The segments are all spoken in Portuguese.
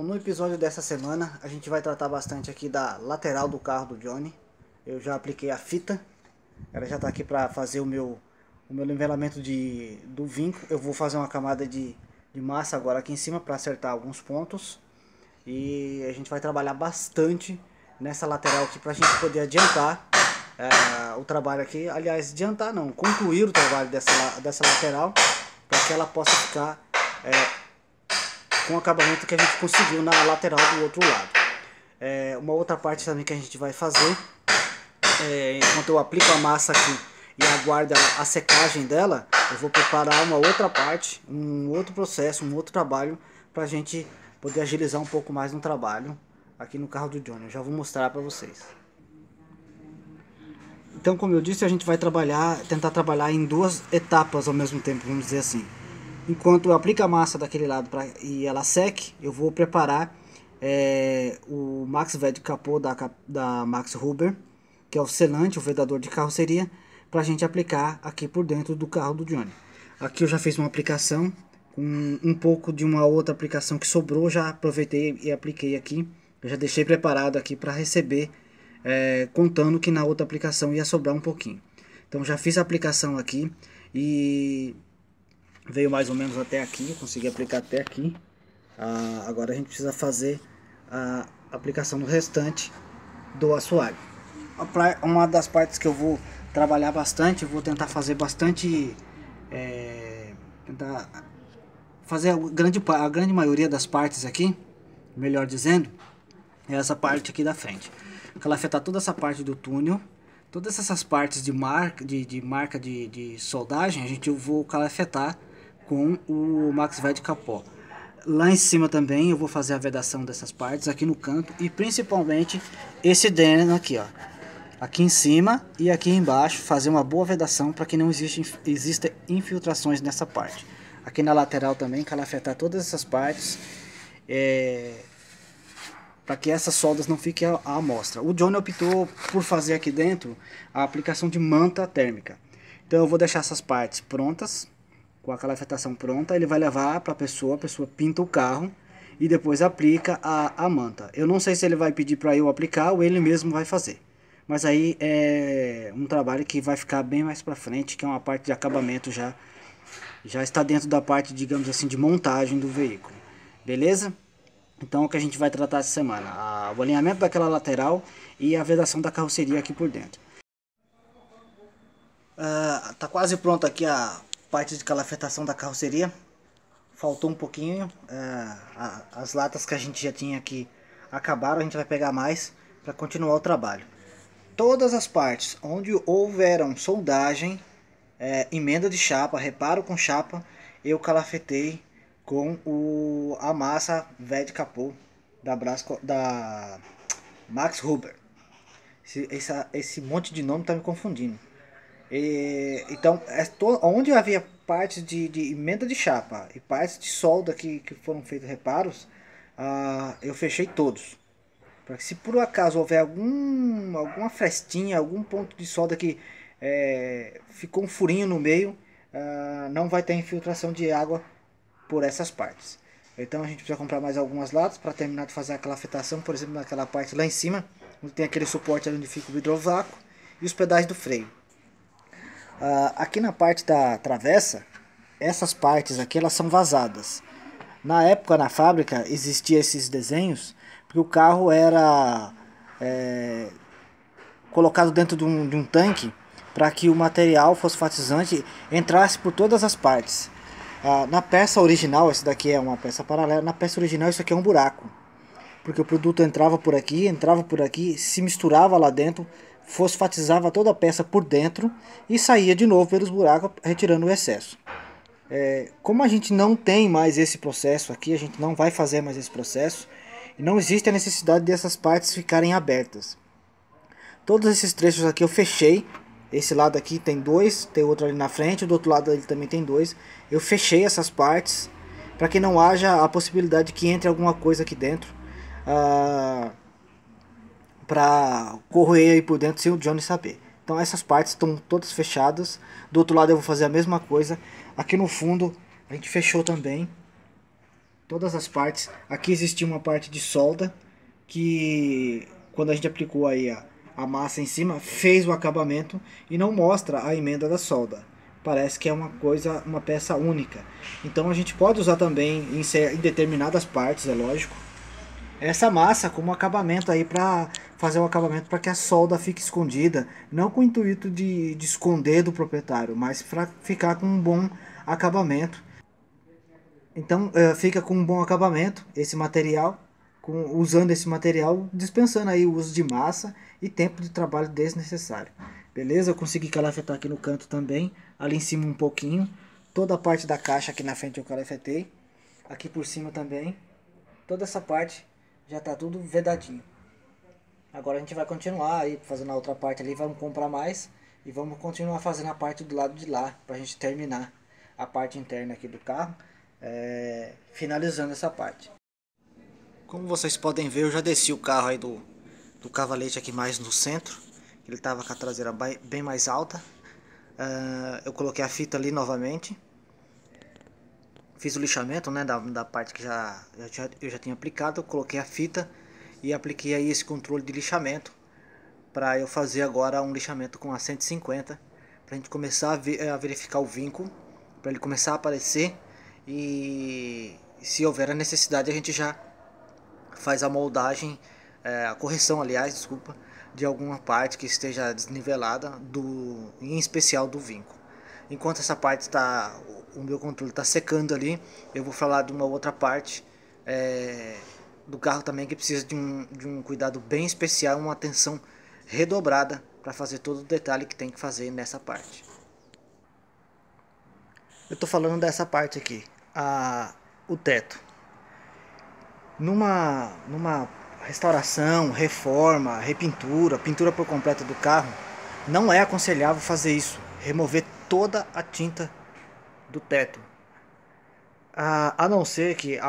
No episódio dessa semana a gente vai tratar bastante aqui da lateral do carro do Johnny. Eu já apliquei a fita, ela já está aqui para fazer o meu nivelamento do vinco. Eu vou fazer uma camada de massa agora aqui em cima para acertar alguns pontos. E a gente vai trabalhar bastante nessa lateral aqui para a gente poder adiantar o trabalho aqui. Aliás, adiantar não, concluir o trabalho dessa lateral para que ela possa ficar com o acabamento que a gente conseguiu na lateral do outro lado. Uma outra parte também que a gente vai fazer, enquanto eu aplico a massa aqui e aguardo a secagem dela, eu vou preparar uma outra parte, um outro processo, um outro trabalho, para a gente poder agilizar um pouco mais no trabalho aqui no carro do Johnny. Eu já vou mostrar para vocês. Então, como eu disse, a gente vai tentar trabalhar em duas etapas ao mesmo tempo, vamos dizer assim. Enquanto eu aplico a massa daquele lado e ela seque, eu vou preparar o Max Ved Capô da Max Huber, que é o selante, o vedador de carroceria, para a gente aplicar aqui por dentro do carro do Johnny. Aqui eu já fiz uma aplicação, com um pouco de uma outra aplicação que sobrou, já aproveitei e apliquei aqui. Eu já deixei preparado aqui para receber, contando que na outra aplicação ia sobrar um pouquinho. Então já fiz a aplicação aqui e veio mais ou menos até aqui, eu consegui aplicar até aqui. Agora a gente precisa fazer a aplicação do restante do assoalho. Uma das partes que eu vou trabalhar bastante, eu vou tentar fazer bastante, tentar fazer a grande maioria das partes aqui, melhor dizendo, é essa parte aqui da frente. Calafetar toda essa parte do túnel, todas essas partes de marca de soldagem, eu vou calafetar com o Max Ved Capô. Lá em cima também eu vou fazer a vedação dessas partes aqui no canto e principalmente esse dreno aqui, ó, aqui em cima e aqui embaixo, fazer uma boa vedação para que não exista infiltrações nessa parte. Aqui na lateral também calafetar todas essas partes, para que essas soldas não fiquem à amostra. O Johnny optou por fazer aqui dentro a aplicação de manta térmica. Então eu vou deixar essas partes prontas, com a calafetação pronta, ele vai levar para a pessoa pinta o carro e depois aplica a manta. Eu não sei se ele vai pedir para eu aplicar ou ele mesmo vai fazer. Mas aí é um trabalho que vai ficar bem mais para frente, que é uma parte de acabamento já está dentro da parte, digamos assim, de montagem do veículo. Beleza? Então o que a gente vai tratar essa semana, o alinhamento daquela lateral e a vedação da carroceria aqui por dentro. Tá quase pronto aqui a parte de calafetação da carroceria. Faltou um pouquinho, as latas que a gente já tinha aqui acabaram, a gente vai pegar mais para continuar o trabalho. Todas as partes onde houveram soldagem, emenda de chapa, reparo com chapa, eu calafetei com a massa Ved Capô da Max Huber. Esse monte de nome tá me confundindo. Então, onde havia partes de emenda de chapa e partes de solda que foram feitos reparos, eu fechei todos. Para que se por acaso houver alguma frestinha, algum ponto de solda que ficou um furinho no meio, não vai ter infiltração de água por essas partes. Então a gente precisa comprar mais algumas latas para terminar de fazer aquela calafetação, por exemplo, naquela parte lá em cima, onde tem aquele suporte ali onde fica o vidrovácuo e os pedais do freio. Aqui na parte da travessa, essas partes aqui elas são vazadas. Na época, na fábrica, existiam esses desenhos, porque o carro era colocado dentro de um tanque para que o material fosfatizante entrasse por todas as partes. Na peça original, essa daqui é uma peça paralela, na peça original isso aqui é um buraco. Porque o produto entrava por aqui, se misturava lá dentro, fosfatizava toda a peça por dentro e saía de novo pelos buracos, retirando o excesso. Como a gente não tem mais esse processo aqui, a gente não vai fazer mais esse processo, e não existe a necessidade dessas partes ficarem abertas. Todos esses trechos aqui eu fechei. Esse lado aqui tem dois, tem outro ali na frente, do outro lado ele também tem dois. Eu fechei essas partes para que não haja a possibilidade de que entre alguma coisa aqui dentro, para corroer aí por dentro sem o Johnny saber. Então essas partes estão todas fechadas. Do outro lado eu vou fazer a mesma coisa. Aqui no fundo a gente fechou também. todas as partes. Aqui existia uma parte de solda que quando a gente aplicou aí a massa em cima, fez o acabamento e não mostra a emenda da solda. Parece que é uma peça única. Então a gente pode usar também em determinadas partes, é lógico, essa massa como acabamento aí para fazer o acabamento para que a solda fique escondida, não com o intuito de esconder do proprietário, mas para ficar com um bom acabamento. Então fica com um bom acabamento esse material, usando esse material, dispensando aí o uso de massa e tempo de trabalho desnecessário. Beleza? Eu consegui calafetar aqui no canto também, ali em cima um pouquinho. Toda a parte da caixa aqui na frente eu calafetei, aqui por cima também. Toda essa parte já está tudo vedadinho. Agora a gente vai continuar aí fazendo a outra parte ali, vamos comprar mais e vamos continuar fazendo a parte do lado de lá, para a gente terminar a parte interna aqui do carro, finalizando essa parte. Como vocês podem ver, eu já desci o carro aí do cavalete aqui mais no centro. Ele estava com a traseira bem mais alta. Eu coloquei a fita ali novamente. Fiz o lixamento, né, da parte que eu já tinha aplicado. Eu coloquei a fita e apliquei aí esse controle de lixamento para eu fazer agora um lixamento com a 150, para a gente começar a verificar o vínculo, para ele começar a aparecer, e se houver a necessidade a gente já faz a moldagem, a correção, aliás, desculpa, de alguma parte que esteja desnivelada, em especial do vínculo. Enquanto essa parte o meu controle está secando ali, eu vou falar de uma outra parte do carro também que precisa de um cuidado bem especial, uma atenção redobrada para fazer todo o detalhe que tem que fazer nessa parte. Eu estou falando dessa parte aqui, o teto. Numa restauração, reforma, repintura, pintura por completo do carro, não é aconselhável fazer isso, remover toda a tinta do teto. A não ser que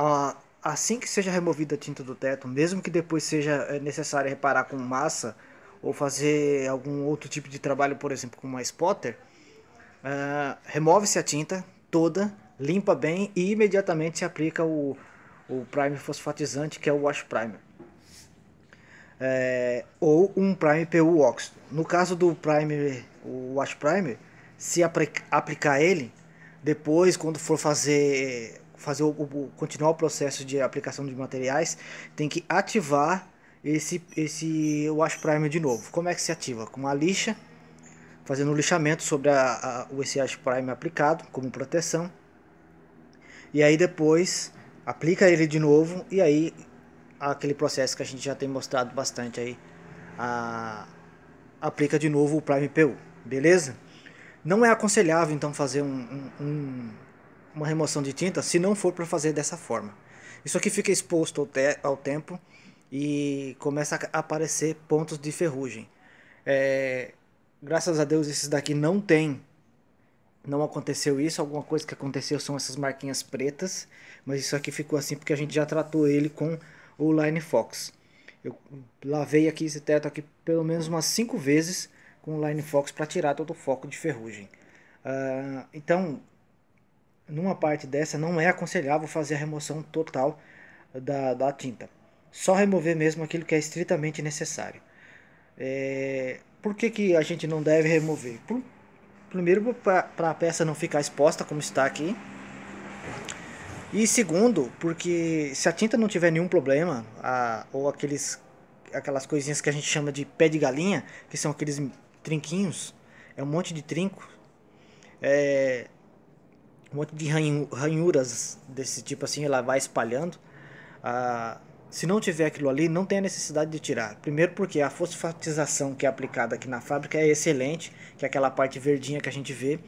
assim que seja removida a tinta do teto, mesmo que depois seja necessário reparar com massa ou fazer algum outro tipo de trabalho, por exemplo com uma spotter, remove-se a tinta toda, limpa bem e imediatamente se aplica o primer fosfatizante, que é o wash primer, ou um primer PU óxido. No caso do primer, o wash primer, se aplicar ele depois, quando for continuar o processo de aplicação de materiais, tem que ativar esse wash primer de novo. Como é que se ativa? Com uma lixa, fazendo um lixamento sobre esse wash primer aplicado como proteção, e aí depois aplica ele de novo, e aí aquele processo que a gente já tem mostrado bastante aí, aplica de novo o primer PU, beleza? Não é aconselhável então fazer uma remoção de tinta se não for para fazer dessa forma. Isso aqui fica exposto ao tempo e começa a aparecer pontos de ferrugem. Graças a Deus esses daqui não aconteceu isso. Alguma coisa que aconteceu são essas marquinhas pretas, mas isso aqui ficou assim porque a gente já tratou ele com o Line Fox. Eu lavei aqui esse teto aqui pelo menos umas 5 vezes com o Line Fox para tirar todo o foco de ferrugem. Então, numa parte dessa não é aconselhável fazer a remoção total da tinta. Só remover mesmo aquilo que é estritamente necessário. Por que a gente não deve remover? Primeiro, para a peça não ficar exposta como está aqui. E segundo, porque se a tinta não tiver nenhum problema, ou aquelas coisinhas que a gente chama de pé de galinha, que são aqueles trinquinhos, um monte de trinco, um monte de ranhuras desse tipo assim, ela vai espalhando. Se não tiver aquilo ali, não tem a necessidade de tirar. Primeiro porque a fosfatização que é aplicada aqui na fábrica é excelente, que é aquela parte verdinha que a gente vê.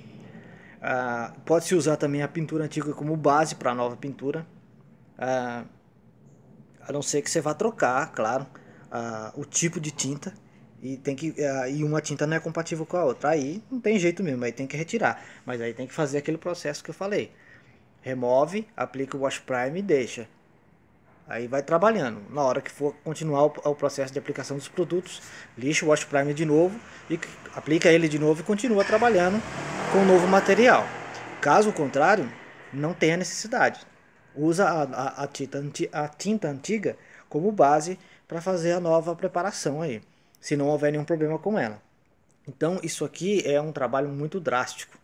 Pode-se usar também a pintura antiga como base para a nova pintura, a não ser que você vá trocar, claro, o tipo de tinta, e uma tinta não é compatível com a outra. Aí não tem jeito mesmo, aí tem que retirar, mas aí tem que fazer aquele processo que eu falei: remove, aplica o wash prime e deixa. Aí vai trabalhando. Na hora que for continuar o processo de aplicação dos produtos, lixa o wash primer de novo e aplica ele de novo e continua trabalhando com o novo material. Caso contrário, não tem a necessidade. usa a tinta antiga como base para fazer a nova preparação aí, se não houver nenhum problema com ela. Então isso aqui é um trabalho muito drástico,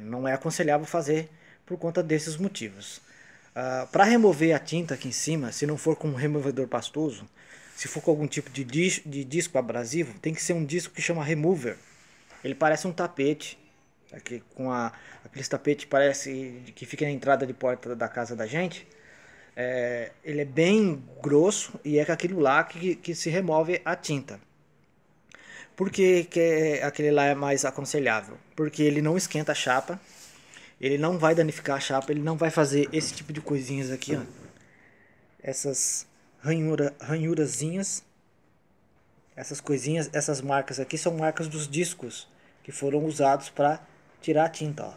não é aconselhável fazer por conta desses motivos. Para remover a tinta aqui em cima, se não for com um removedor pastoso, se for com algum tipo de disco abrasivo, tem que ser um disco que chama remover. Ele parece um tapete, aqui, com aqueles tapetes parece que fica na entrada de porta da casa da gente. Ele é bem grosso e é com aquilo lá que se remove a tinta. Por que aquele lá é mais aconselhável? Porque ele não esquenta a chapa, ele não vai danificar a chapa, ele não vai fazer esse tipo de coisinhas aqui, ó. Essas ranhurazinhas, essas coisinhas, essas marcas aqui são marcas dos discos que foram usados para tirar a tinta, ó.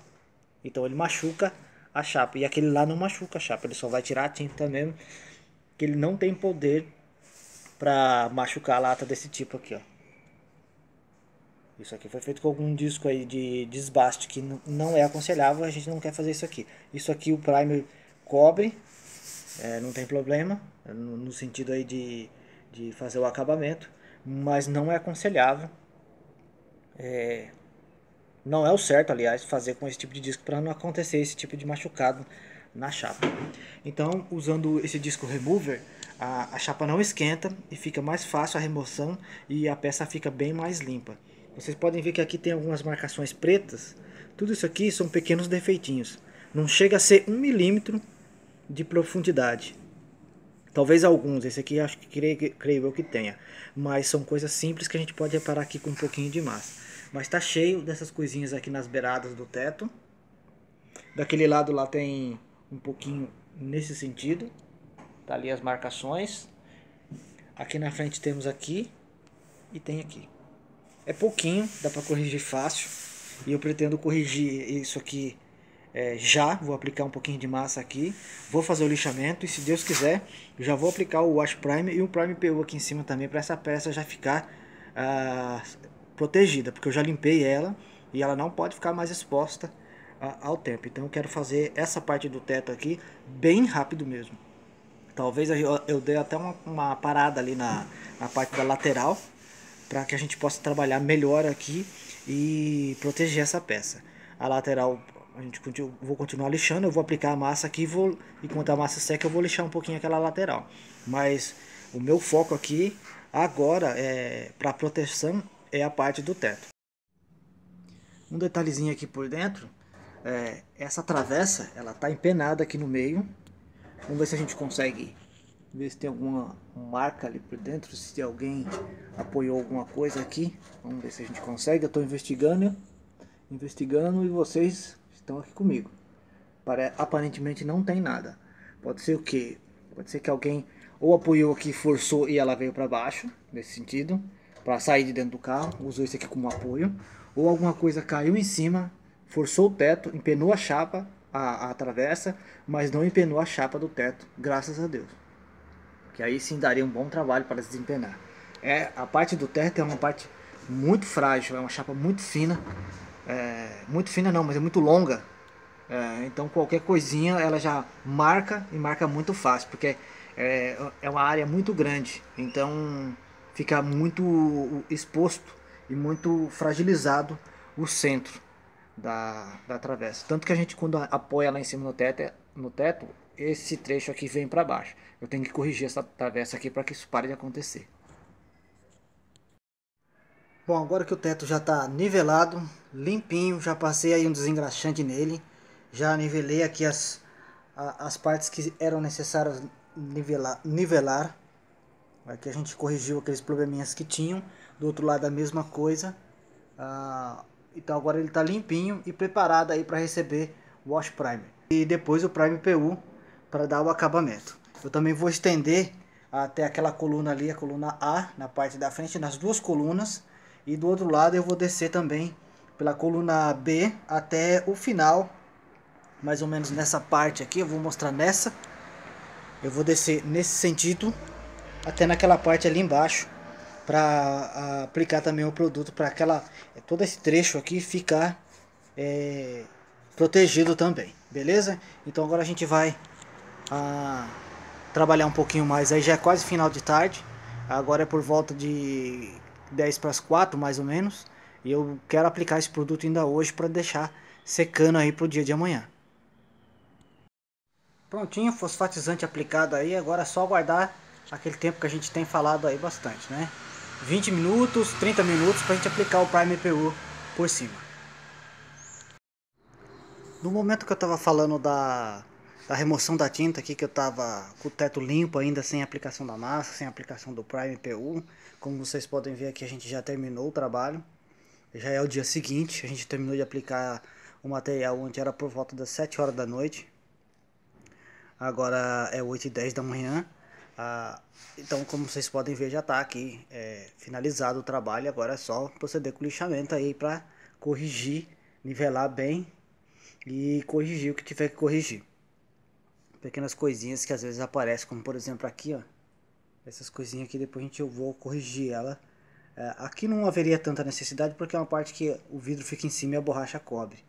Então ele machuca a chapa, e aquele lá não machuca a chapa, ele só vai tirar a tinta mesmo, que ele não tem poder para machucar a lata desse tipo aqui, ó. Isso aqui foi feito com algum disco aí de desbaste que não é aconselhável, a gente não quer fazer isso aqui. Isso aqui o primer cobre, não tem problema, no sentido aí de fazer o acabamento, mas não é aconselhável. Não é o certo, aliás, fazer com esse tipo de disco para não acontecer esse tipo de machucado na chapa. Então, usando esse disco remover, a chapa não esquenta e fica mais fácil a remoção e a peça fica bem mais limpa. Vocês podem ver que aqui tem algumas marcações pretas. Tudo isso aqui são pequenos defeitinhos. Não chega a ser 1 milímetro de profundidade. Talvez alguns, esse aqui acho que creio eu que tenha. Mas são coisas simples que a gente pode reparar aqui com um pouquinho de massa. Mas está cheio dessas coisinhas aqui nas beiradas do teto. Daquele lado lá tem um pouquinho nesse sentido. Tá ali as marcações. Aqui na frente temos aqui e tem aqui. É pouquinho, dá para corrigir fácil. E eu pretendo corrigir isso aqui já. Vou aplicar um pouquinho de massa aqui. Vou fazer o lixamento e, se Deus quiser, já vou aplicar o Wash Primer e o Prime PU aqui em cima também, para essa peça já ficar protegida. Porque eu já limpei ela e ela não pode ficar mais exposta ao tempo. Então eu quero fazer essa parte do teto aqui bem rápido mesmo. Talvez eu dê até uma parada ali na parte da lateral, para que a gente possa trabalhar melhor aqui e proteger essa peça. A lateral vou continuar lixando, eu vou aplicar a massa aqui, enquanto a massa seca eu vou lixar um pouquinho aquela lateral. Mas o meu foco aqui agora para proteção é a parte do teto. Um detalhezinho aqui por dentro, essa travessa ela está empenada aqui no meio. Vamos ver se a gente consegue ver se tem alguma marca ali por dentro, se alguém apoiou alguma coisa aqui. Vamos ver se a gente consegue. Eu estou investigando e vocês estão aqui comigo. Aparentemente não tem nada. Pode ser o que? Pode ser que alguém ou apoiou aqui, forçou e ela veio para baixo, nesse sentido, para sair de dentro do carro, usou isso aqui como apoio. Ou alguma coisa caiu em cima, forçou o teto, empenou a chapa, a travessa, mas não empenou a chapa do teto, graças a Deus. Que aí sim daria um bom trabalho para desempenar. A parte do teto é uma parte muito frágil, é uma chapa muito fina. Muito fina não, mas é muito longa. Então qualquer coisinha ela já marca, e marca muito fácil, porque é uma área muito grande. Então fica muito exposto e muito fragilizado o centro da travessa. Tanto que a gente, quando apoia lá em cima no teto, esse trecho aqui vem para baixo. Eu tenho que corrigir essa travessa aqui para que isso pare de acontecer. Bom, agora que o teto já está nivelado, limpinho, já passei aí um desengraxante nele, já nivelei aqui as partes que eram necessárias nivelar. Aqui a gente corrigiu aqueles probleminhas que tinham, do outro lado a mesma coisa. Então agora ele está limpinho e preparado aí para receber o Wash Primer. E depois o Prime PU para dar o acabamento. Eu também vou estender até aquela coluna ali, a coluna A, na parte da frente, nas duas colunas. E do outro lado eu vou descer também pela coluna B até o final, mais ou menos nessa parte aqui. Eu vou mostrar nessa. Eu vou descer nesse sentido até naquela parte ali embaixo, para aplicar também o produto para todo esse trecho aqui ficar protegido também, beleza? Então agora a gente vai a trabalhar um pouquinho mais. Aí já é quase final de tarde, agora é por volta de 10 para as 4 mais ou menos. E eu quero aplicar esse produto ainda hoje para deixar secando aí pro dia de amanhã. Prontinho, fosfatizante aplicado aí, agora é só aguardar aquele tempo que a gente tem falado aí bastante, né? 20 minutos, 30 minutos para a gente aplicar o Prime EPU por cima. No momento que eu estava falando da remoção da tinta aqui, que eu estava com o teto limpo ainda, sem aplicação da massa, sem aplicação do Prime EPU, como vocês podem ver aqui, a gente já terminou o trabalho. Já é o dia seguinte, a gente terminou de aplicar o material onde era por volta das 7 horas da noite. Agora é 8h10 da manhã. Então, como vocês podem ver, já está aqui finalizado o trabalho. Agora é só proceder com o lixamento aí para corrigir, nivelar bem e corrigir o que tiver que corrigir. Pequenas coisinhas que às vezes aparecem, como por exemplo aqui, ó. Essas coisinhas aqui, depois eu vou corrigir ela. Aqui não haveria tanta necessidade porque é uma parte que o vidro fica em cima e a borracha cobre.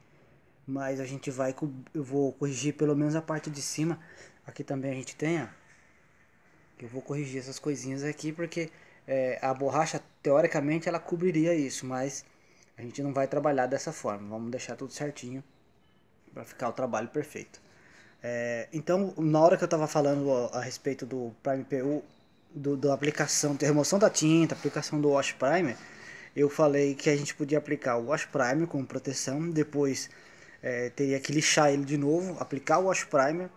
Mas a gente vai, eu vou corrigir pelo menos a parte de cima. Aqui também a gente tem, ó. Eu vou corrigir essas coisinhas aqui porque a borracha, teoricamente, ela cobriria isso. Mas a gente não vai trabalhar dessa forma. Vamos deixar tudo certinho para ficar o trabalho perfeito. Então, na hora que eu estava falando a respeito do Prime PU, da aplicação, de remoção da tinta, aplicação do Wash Primer, eu falei que a gente podia aplicar o Wash Primer como proteção, depois teria que lixar ele de novo, aplicar o Wash Primer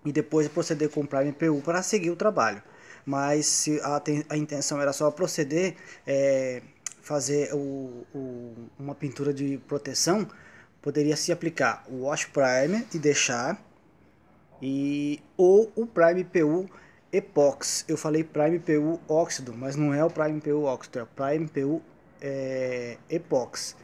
e depois proceder com o Prime PU para seguir o trabalho. Mas se a intenção era só proceder, fazer uma pintura de proteção, poderia se aplicar o Wash Primer e deixar, ou o Prime PU Epox. Eu falei Prime PU óxido, mas não é o Prime PU óxido, é o Prime PU Epox.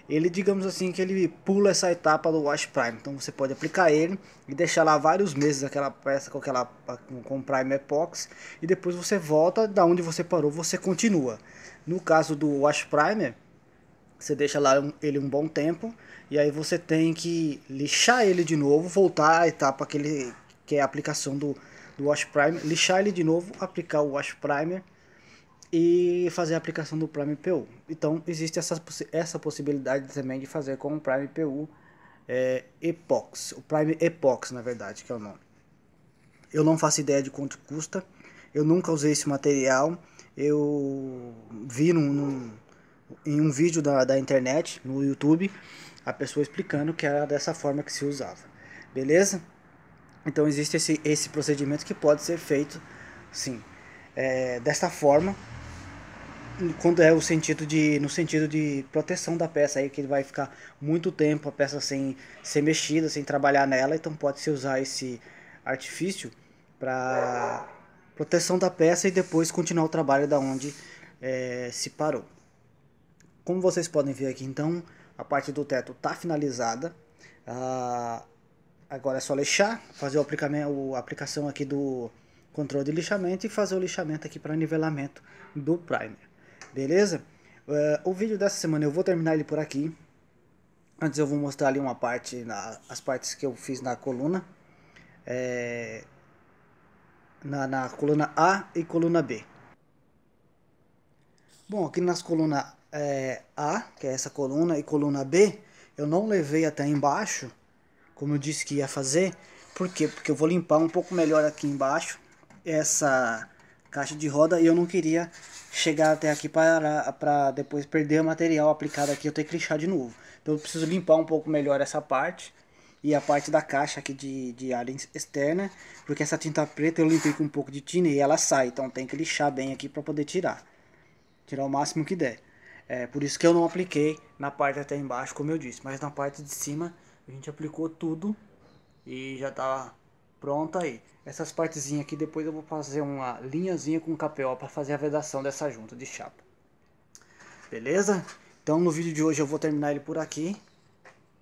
Ele, digamos assim, que ele pula essa etapa do Wash Prime. Então você pode aplicar ele e deixar lá vários meses aquela peça com Prime Epox, e depois você volta da onde você parou, você continua. No caso do Wash Primer, você deixa lá ele um bom tempo e aí você tem que lixar ele de novo, voltar à etapa que é a aplicação do Wash Primer, lixar ele de novo, aplicar o Wash Primer e fazer a aplicação do Prime PU. Então existe essa possibilidade também de fazer com o Prime PU Epox, o Prime Epox na verdade que é o nome. Eu não faço ideia de quanto custa, eu nunca usei esse material, eu vi em um vídeo da internet, no YouTube, a pessoa explicando que era dessa forma que se usava, beleza? Então existe esse procedimento que pode ser feito, sim, desta forma, quando é no sentido de proteção da peça, aí que ele vai ficar muito tempo a peça sem ser mexida, sem trabalhar nela, então pode-se usar esse artifício para proteção da peça e depois continuar o trabalho da onde se parou. Como vocês podem ver aqui, então, a parte do teto está finalizada. Agora é só lixar, fazer a aplicação aqui do controle de lixamento e fazer o lixamento aqui para nivelamento do primer. Beleza? O vídeo dessa semana eu vou terminar ele por aqui. Antes eu vou mostrar ali uma parte, as partes que eu fiz na coluna. Na coluna A e coluna B. Bom, aqui nas colunas A, que é essa coluna, e coluna B, eu não levei até embaixo, como eu disse que ia fazer. Por quê? Porque eu vou limpar um pouco melhor aqui embaixo essa caixa de roda e eu não queria chegar até aqui para depois perder o material aplicado aqui, eu ter que lixar de novo. Então eu preciso limpar um pouco melhor essa parte e a parte da caixa aqui de área externa, porque essa tinta preta eu limpei com um pouco de tinta e ela sai, então tem que lixar bem aqui para poder tirar o máximo que der. Por isso que eu não apliquei na parte até embaixo, como eu disse, mas na parte de cima a gente aplicou tudo e já tá pronta aí. Essas partezinhas aqui depois eu vou fazer uma linhazinha com KPO para fazer a vedação dessa junta de chapa. Beleza? Então no vídeo de hoje eu vou terminar ele por aqui.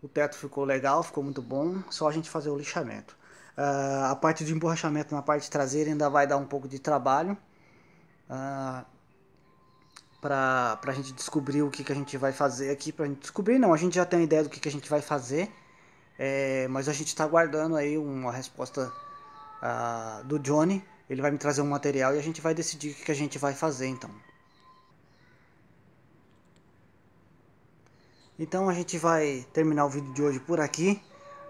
O teto ficou legal, ficou muito bom, só a gente fazer o lixamento. A parte de emborrachamento na parte traseira ainda vai dar um pouco de trabalho. Pra gente descobrir o que a gente vai fazer aqui. Pra gente descobrir não, a gente já tem a ideia do que a gente vai fazer. Mas a gente está aguardando aí uma resposta do Johnny. Ele vai me trazer um material e a gente vai decidir o que a gente vai fazer então. Então a gente vai terminar o vídeo de hoje por aqui.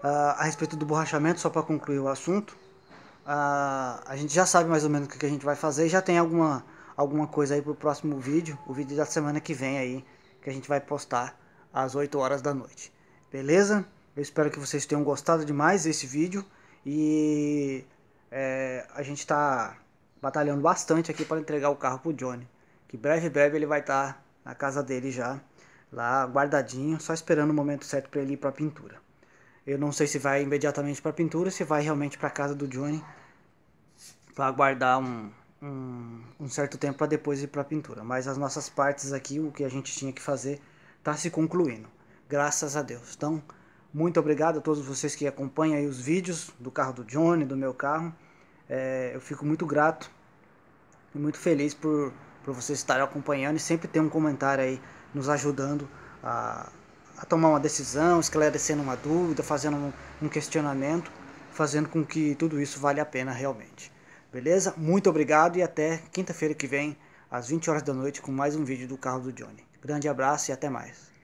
A respeito do borrachamento, só para concluir o assunto. A gente já sabe mais ou menos o que a gente vai fazer. Já tem alguma coisa aí pro próximo vídeo. O vídeo da semana que vem aí, que a gente vai postar às 8 horas da noite. Beleza? Eu espero que vocês tenham gostado demais desse vídeo. E a gente está batalhando bastante aqui para entregar o carro pro Johnny. Que breve ele vai estar na casa dele já, lá guardadinho, só esperando o momento certo para ele ir para a pintura. Eu não sei se vai imediatamente para a pintura, se vai realmente para a casa do Johnny, para aguardar um certo tempo para depois ir para a pintura. Mas as nossas partes aqui, o que a gente tinha que fazer, está se concluindo. Graças a Deus. Então, muito obrigado a todos vocês que acompanham aí os vídeos do carro do Johnny, do meu carro. Eu fico muito grato e muito feliz por vocês estarem acompanhando e sempre ter um comentário aí nos ajudando a tomar uma decisão, esclarecendo uma dúvida, fazendo um questionamento, fazendo com que tudo isso vale a pena realmente. Beleza? Muito obrigado e até quinta-feira que vem, às 20 horas da noite, com mais um vídeo do carro do Johnny. Grande abraço e até mais.